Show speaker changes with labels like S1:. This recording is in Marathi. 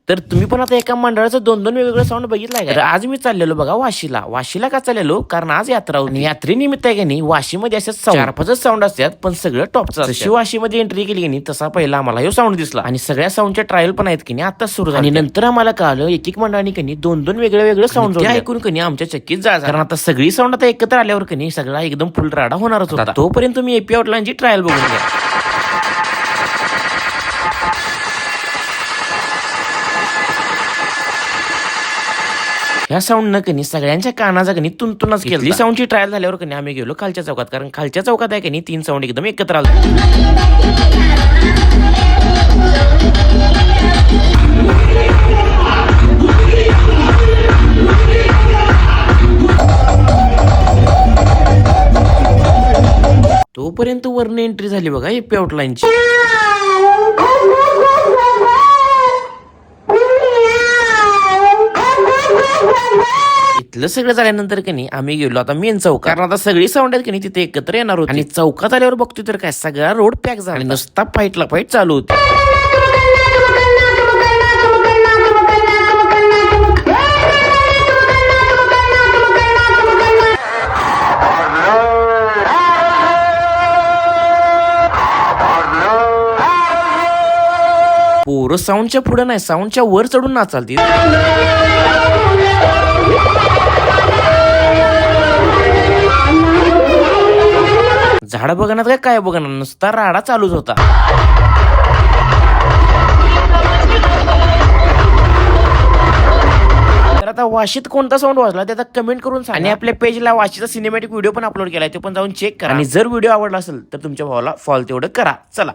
S1: तर तुम्ही पण आता एका मंडळाचं 2-2 वेगवेगळं साऊंड बघितलाय का? तर आज मी चाललेलो बघा वाशीला का चाललेलो, कारण आज यात्रा होती. यात्रेनिमित्त आहे की नाही वाशीमध्ये असे 4-5 साऊंड असतात, पण सगळं टॉपचं. जशी वाशीमध्ये एंट्री केली की नाही तसा पहिला आम्हाला हे साऊंड दिसला आणि सगळ्या साऊंडच्या ट्रायल पण आहेत की नाही आता सुरू झाली. आणि नंतर आम्हाला कळलं एक मंडळाने की नाही 2-2 वेगळे साऊंड ऐकून की नाही आमच्या चक्कीत जा, कारण आता सगळी साऊंड आता एकत्र आल्यावर की नाही सगळा एकदम फुल राडा होणारच होता. तोपर्यंत तुम्ही एपी आउटलाईनची ट्रायल बघून घ्या. ह्या साऊंड न कनी सगळ्यांच्या कानाचा कनी तुंतुनच केली. साऊंडची ट्रायल झाल्यावर कनी आम्ही गेलो खालच्या चौकात, कारण खालच्या चौकात आहे कनी 3 साऊंड एकदम एकत्र आले. तोपर्यंत वरनं एंट्री झाली बघा एपी आउटलाईनची. इथलं सगळं झाल्यानंतर की नाही आम्ही गेलो आता मेन चौक, कारण आता सगळी साऊंड आहेत की नाही तिथे एकत्र येणार होती. आणि चौकात आल्यावर बघतोय तर काय सगळा रोड पॅक झाला, नुसता फाईट चालू होती. पोरं साऊंडच्या पुढे नाही साऊंडच्या वर चढून नाचालती. झाड बघणार काय बघणार, नुसता राडा चालूच होता. तर आता वाशीत कोणता साऊंड वाजला ते आता कमेंट करून सांगा. आणि आपल्या पेजला वाशीचा सिनेमॅटिक व्हिडिओ पण अपलोड केलाय, ते पण जाऊन चेक करा. आणि जर व्हिडिओ आवडला असेल तर तुमच्या भावाला फॉलो तेवढं करा. चला.